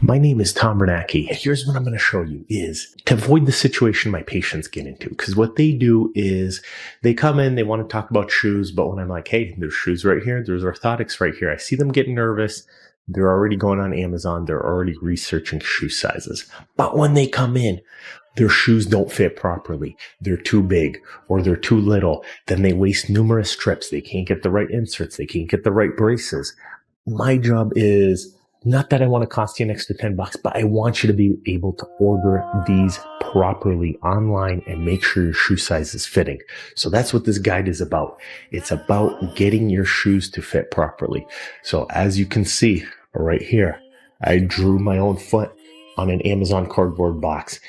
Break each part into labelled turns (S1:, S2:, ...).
S1: My name is Tom Biernacki. Here's what I'm going to show you is to avoid the situation my patients get into. Because what they do is they come in, they want to talk about shoes, but when I'm like, hey, there's shoes right here, there's orthotics right here, I see them getting nervous. They're already going on Amazon. They're already researching shoe sizes. But when they come in, their shoes don't fit properly. They're too big or they're too little. Then they waste numerous trips. They can't get the right inserts. They can't get the right braces. My job is not that I want to cost you an extra $10, but I want you to be able to order these properly online and make sure your shoe size is fitting. So that's what this guide is about. It's about getting your shoes to fit properly. So as you can see right here, I drew my own foot on an Amazon cardboard box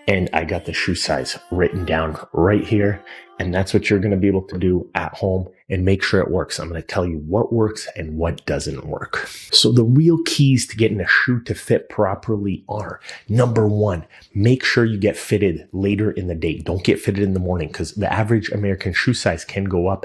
S1: and I got the shoe size written down right here. And that's what you're going to be able to do at home and make sure it works. I'm going to tell you what works and what doesn't work. So the real keys to getting a shoe to fit properly are, number one, make sure you get fitted later in the day. Don't get fitted in the morning because the average American shoe size can go up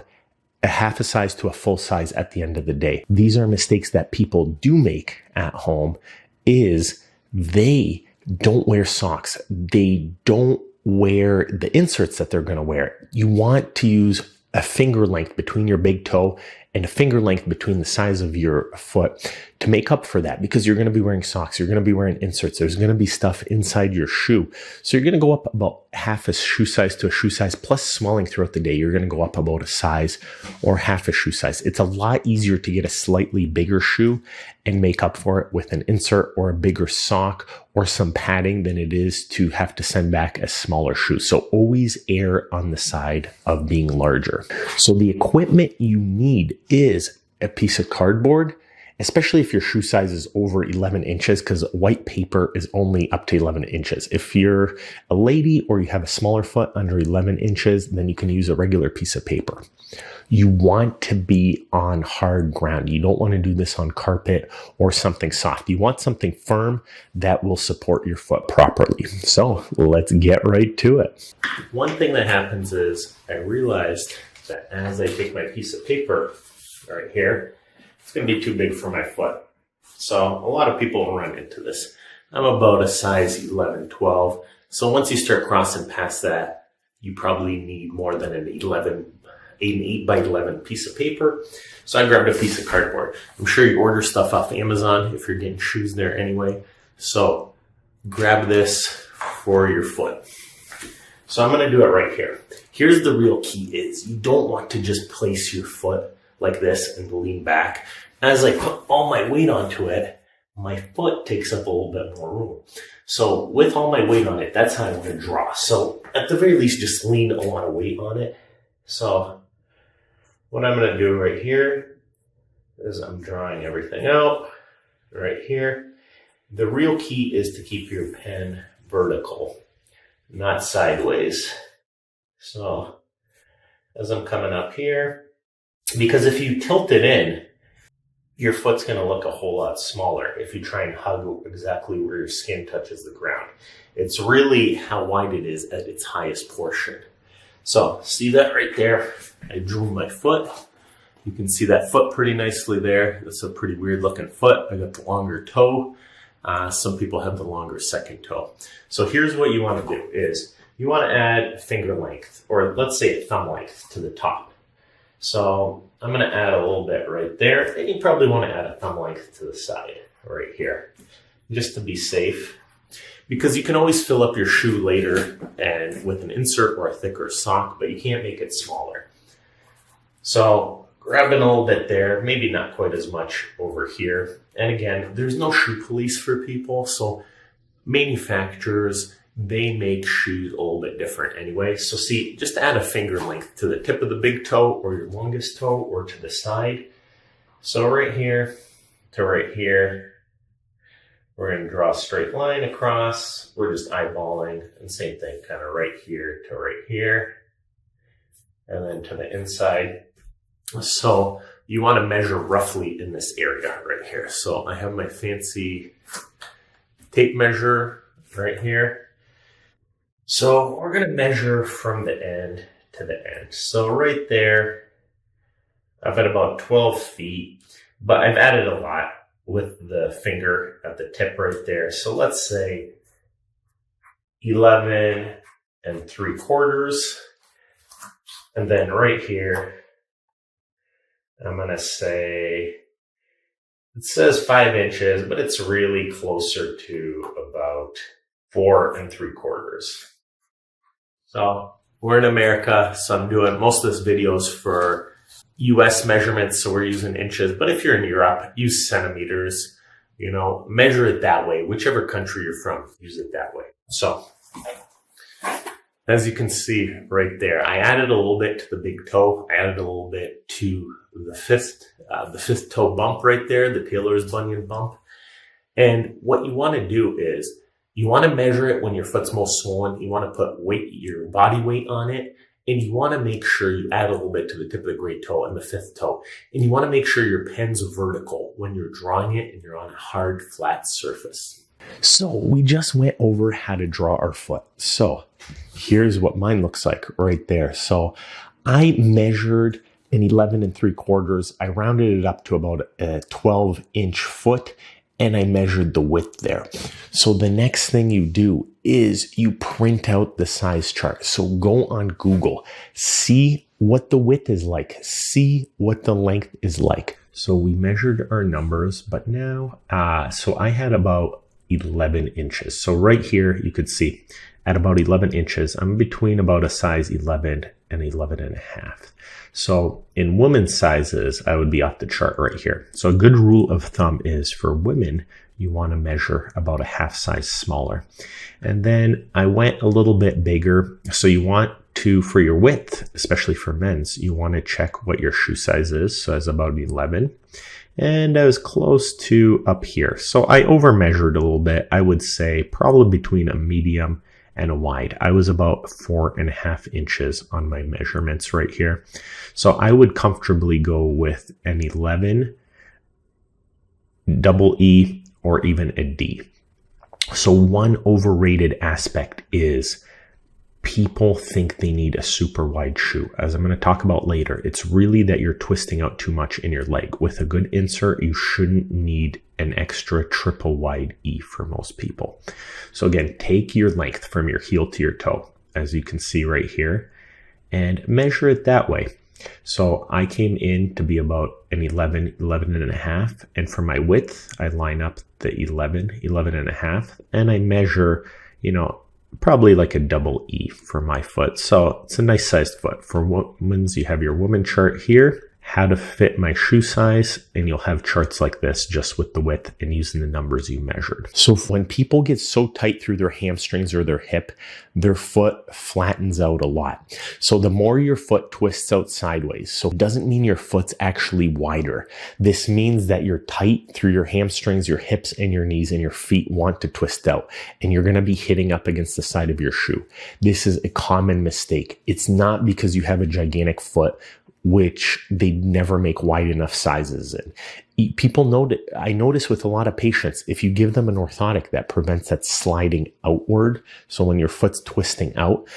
S1: a half a size to a full size at the end of the day. These are mistakes that people do make at home is they don't wear socks. They don't wear the inserts that they're going to wear. You want to use a finger length between your big toe and a finger length between the size of your foot to make up for that, because you're going to be wearing socks. You're going to be wearing inserts. There's going to be stuff inside your shoe. So you're going to go up about half a shoe size to a shoe size plus swelling throughout the day. You're going to go up about a size or half a shoe size. It's a lot easier to get a slightly bigger shoe and make up for it with an insert or a bigger sock or some padding than it is to have to send back a smaller shoe. So always err on the side of being larger. So the equipment you need is a piece of cardboard, especially if your shoe size is over 11 inches, because white paper is only up to 11 inches. If you're a lady or you have a smaller foot under 11 inches, then you can use a regular piece of paper. You want to be on hard ground. You don't want to do this on carpet or something soft. You want something firm that will support your foot properly. So let's get right to it. One thing that happens is I realized that as I take my piece of paper right here, it's going to be too big for my foot. So a lot of people run into this. I'm about a size 11, 12. So once you start crossing past that, you probably need more than an 8 by 11 piece of paper. So I grabbed a piece of cardboard. I'm sure you order stuff off Amazon if you're getting shoes there anyway. So grab this for your foot. So I'm going to do it right here. Here's the real key is you don't want to just place your foot like this and lean back. As I put all my weight onto it, my foot takes up a little bit more room. So with all my weight on it, that's how I'm going to draw. So at the very least, just lean a lot of weight on it. So what I'm going to do right here is I'm drawing everything out right here. The real key is to keep your pen vertical, not sideways. So as I'm coming up here, because if you tilt it in, your foot's going to look a whole lot smaller if you try and hug exactly where your skin touches the ground. It's really how wide it is at its highest portion. So see that right there? I drew my foot. You can see that foot pretty nicely there. That's a pretty weird looking foot. I got the longer toe. Some people have the longer second toe. So here's what you want to do is you want to add finger length, or let's say a thumb length to the top. So I'm going to add a little bit right there. And you probably want to add a thumb length to the side right here, just to be safe. Because you can always fill up your shoe later and with an insert or a thicker sock, but you can't make it smaller. So grabbing a little bit there, maybe not quite as much over here. And again, there's no shoe police for people. So manufacturers, they make shoes a little bit different anyway. So see, just add a finger length to the tip of the big toe or your longest toe or to the side. So right here to right here, we're going to draw a straight line across. We're just eyeballing, and same thing, kind of right here to right here, and then to the inside. So you want to measure roughly in this area right here. So I have my fancy tape measure right here. So we're going to measure from the end to the end. So right there, I've got about 12 feet, but I've added a lot. with the finger at the tip right there. So let's say 11 3/4. And then right here, I'm going to say, it says 5 inches, but it's really closer to about 4 3/4. So we're in America, so I'm doing most of this videos for US measurements, so we're using inches. But if you're in Europe, use centimeters, measure it that way. Whichever country you're from, use it that way. So as you can see right there, I added a little bit to the big toe. I added a little bit to the fifth toe bump right there, the tailor's bunion bump. And what you want to do is you want to measure it when your foot's most swollen. You want to put your body weight on it. And you want to make sure you add a little bit to the tip of the great toe and the fifth toe. And you want to make sure your pen's vertical when you're drawing it and you're on a hard, flat surface. So we just went over how to draw our foot. So here's what mine looks like right there. So I measured an 11 3/4. I rounded it up to about a 12-inch foot, and I measured the width there. So the next thing you do is you print out the size chart. So go on Google, see what the width is like, see what the length is like. So we measured our numbers, but now, so I had about 11 inches. So right here, you could see at about 11 inches, I'm between about a size 11 and 11 and a half. So in women's sizes, I would be off the chart right here. So a good rule of thumb is for women, you want to measure about a half size smaller. And then I went a little bit bigger. So you want to, for your width, especially for men's, you want to check what your shoe size is. So it's about 11. And I was close to up here. So I over measured a little bit. I would say probably between a medium and a wide. I was about 4.5 inches on my measurements right here. So I would comfortably go with an 11, double E, or even a D. So one overrated aspect is people think they need a super wide shoe. As I'm going to talk about later, it's really that you're twisting out too much in your leg. With a good insert, you shouldn't need an extra triple wide E for most people. So again, take your length from your heel to your toe, as you can see right here, and measure it that way. So I came in to be about an 11 and a half. And for my width, I line up the 11 and a half, and I measure, probably like a double E for my foot. So it's a nice sized foot. For women's, you have your woman chart here, how to fit my shoe size, and you'll have charts like this just with the width and using the numbers you measured. So when people get so tight through their hamstrings or their hip, their foot flattens out a lot. So the more your foot twists out sideways, so it doesn't mean your foot's actually wider. This means that you're tight through your hamstrings, your hips, and your knees, and your feet want to twist out, and you're going to be hitting up against the side of your shoe. This is a common mistake. It's not because you have a gigantic foot, which they never make wide enough sizes in. People know that, I notice with a lot of patients, if you give them an orthotic that prevents that sliding outward, so when your foot's twisting out,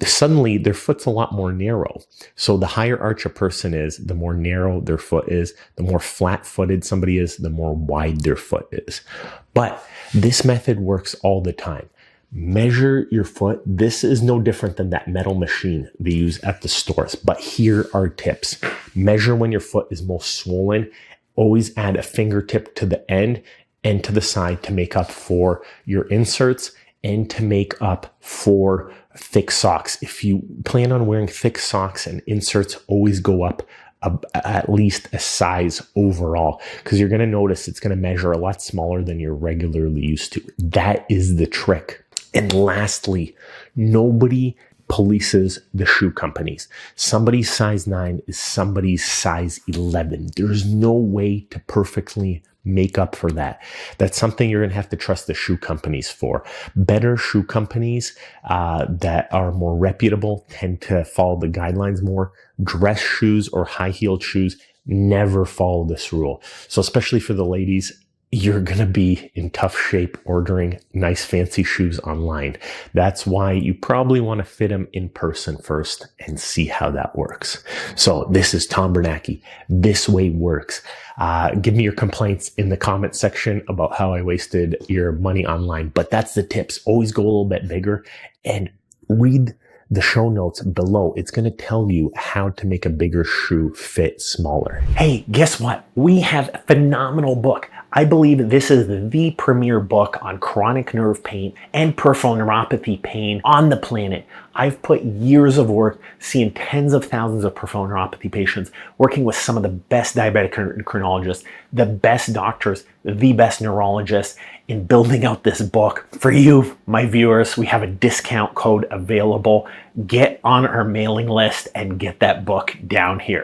S1: suddenly their foot's a lot more narrow. So the higher arch a person is, the more narrow their foot is, the more flat-footed somebody is, the more wide their foot is. But this method works all the time. Measure your foot. This is no different than that metal machine they use at the stores. But here are tips. Measure when your foot is most swollen. Always add a fingertip to the end and to the side to make up for your inserts and to make up for thick socks. If you plan on wearing thick socks and inserts, always go up at least a size overall, because you're going to notice it's going to measure a lot smaller than you're regularly used to. That is the trick. And lastly, nobody polices the shoe companies. Somebody's size 9 is somebody's size 11. There's no way to perfectly make up for that. That's something you're going to have to trust the shoe companies for. Better shoe companies that are more reputable tend to follow the guidelines more. Dress shoes or high-heeled shoes never follow this rule. So especially for the ladies, you're going to be in tough shape ordering nice fancy shoes online. That's why you probably want to fit them in person first and see how that works. So this is Tom Biernacki. This way works. Give me your complaints in the comment section about how I wasted your money online. But that's the tips. Always go a little bit bigger and read the show notes below. It's going to tell you how to make a bigger shoe fit smaller. Hey, guess what? We have a phenomenal book. I believe this is the premier book on chronic nerve pain and peripheral neuropathy pain on the planet. I've put years of work seeing tens of thousands of peripheral neuropathy patients, working with some of the best diabetic endocrinologists, the best doctors, the best neurologists in building out this book. For you, my viewers, we have a discount code available. Get on our mailing list and get that book down here.